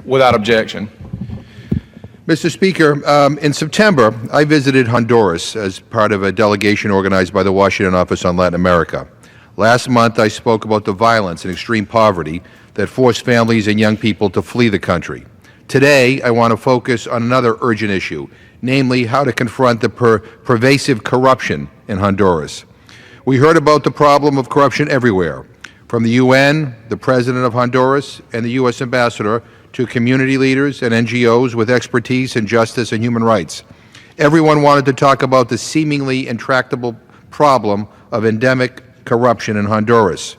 Without objection. Mr. Speaker, in September, I visited Honduras as part of a delegation organized by the Washington Office on Latin America. Last month, I spoke about the violence and extreme poverty that forced families and young people to flee the country. Today, I want to focus on another urgent issue, namely how to confront the pervasive corruption in Honduras. We heard about the problem of corruption everywhere, from the UN, the President of Honduras, and the U.S. Ambassador, to community leaders and NGOs with expertise in justice and human rights. Everyone wanted to talk about the seemingly intractable problem of endemic corruption in Honduras.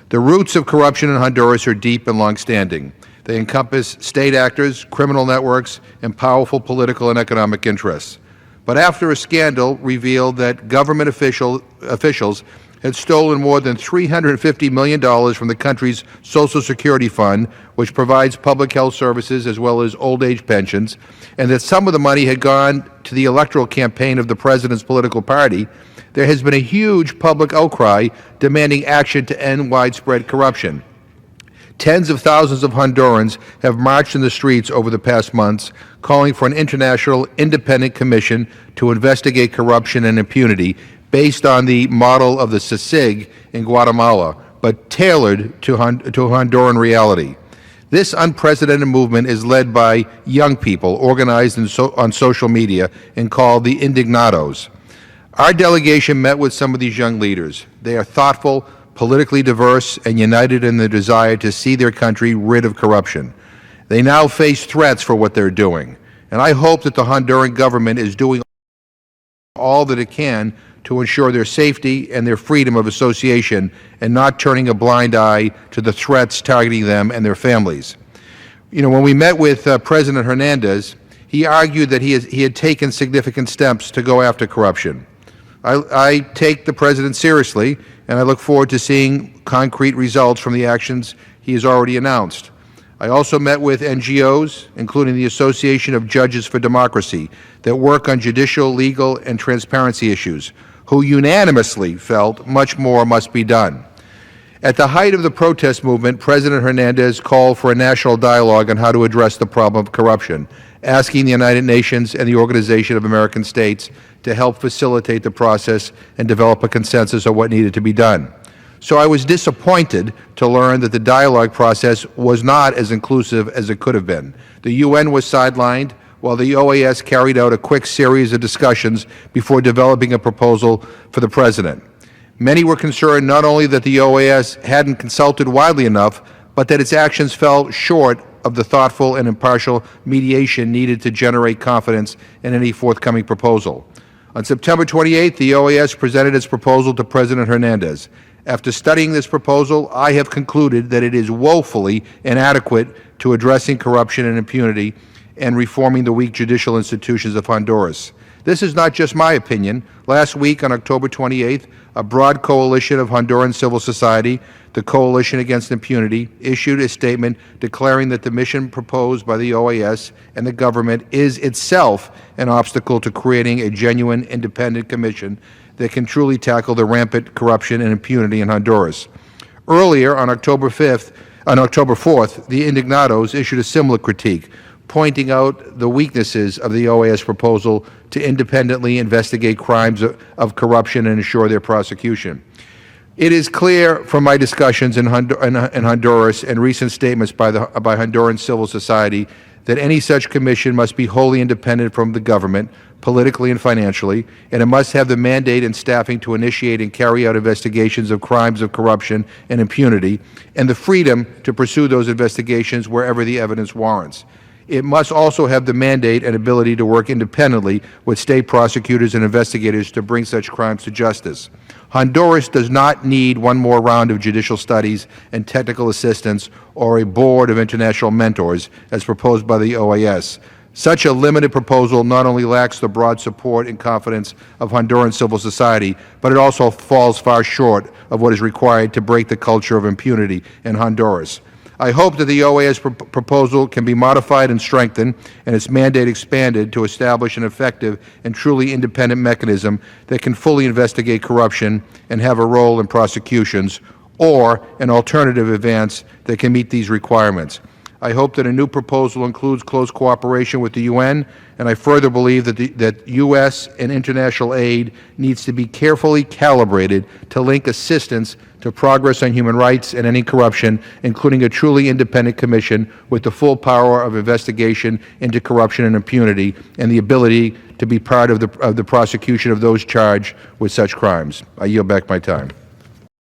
The roots of corruption in Honduras are deep and long-standing. They encompass state actors, criminal networks, and powerful political and economic interests. But after a scandal revealed that government officials had stolen more than $350 million from the country's Social Security Fund, which provides public health services as well as old age pensions, and that some of the money had gone to the electoral campaign of the President's political party, there has been a huge public outcry demanding action to end widespread corruption. Tens of thousands of Hondurans have marched in the streets over the past months, calling for an international independent commission to investigate corruption and impunity based on the model of the CICIG in Guatemala, but tailored to Honduran reality. This unprecedented movement is led by young people organized on social media and called the Indignados. Our delegation met with some of these young leaders. They are thoughtful, politically diverse, and united in their desire to see their country rid of corruption. They now face threats for what they're doing, and I hope that the Honduran government is doing all that it can to ensure their safety and their freedom of association and not turning a blind eye to the threats targeting them and their families. You know, when we met with President Hernandez, he argued that he had taken significant steps to go after corruption. I take the President seriously, and I look forward to seeing concrete results from the actions he has already announced. I also met with NGOs, including the Association of Judges for Democracy, that work on judicial, legal, and transparency issues, who unanimously felt much more must be done. At the height of the protest movement, President Hernandez called for a national dialogue on how to address the problem of corruption, asking the United Nations and the Organization of American States to help facilitate the process and develop a consensus on what needed to be done. So I was disappointed to learn that the dialogue process was not as inclusive as it could have been. The UN was sidelined, while the OAS carried out a quick series of discussions before developing a proposal for the President. Many were concerned not only that the OAS hadn't consulted widely enough, but that its actions fell short of the thoughtful and impartial mediation needed to generate confidence in any forthcoming proposal. On September 28th, the OAS presented its proposal to President Hernandez. After studying this proposal, I have concluded that it is woefully inadequate to addressing corruption and impunity and reforming the weak judicial institutions of Honduras. This is not just my opinion. Last week, on October 28th, a broad coalition of Honduran civil society, the Coalition Against Impunity, issued a statement declaring that the mission proposed by the OAS and the government is itself an obstacle to creating a genuine independent commission that can truly tackle the rampant corruption and impunity in Honduras. Earlier, on October 4th, the Indignados issued a similar critique, pointing out the weaknesses of the OAS proposal to independently investigate crimes of corruption and ensure their prosecution. It is clear from my discussions in Honduras and recent statements by Honduran civil society that any such commission must be wholly independent from the government, politically and financially, and it must have the mandate and staffing to initiate and carry out investigations of crimes of corruption and impunity, and the freedom to pursue those investigations wherever the evidence warrants. It must also have the mandate and ability to work independently with state prosecutors and investigators to bring such crimes to justice. Honduras does not need one more round of judicial studies and technical assistance or a board of international mentors as proposed by the OAS. Such a limited proposal not only lacks the broad support and confidence of Honduran civil society, but it also falls far short of what is required to break the culture of impunity in Honduras. I hope that the OAS proposal can be modified and strengthened and its mandate expanded to establish an effective and truly independent mechanism that can fully investigate corruption and have a role in prosecutions, or an alternative advance that can meet these requirements. I hope that a new proposal includes close cooperation with the UN, and I further believe that U.S. and international aid needs to be carefully calibrated to link assistance to progress on human rights and any corruption, including a truly independent commission with the full power of investigation into corruption and impunity and the ability to be part of the prosecution of those charged with such crimes. I yield back my time.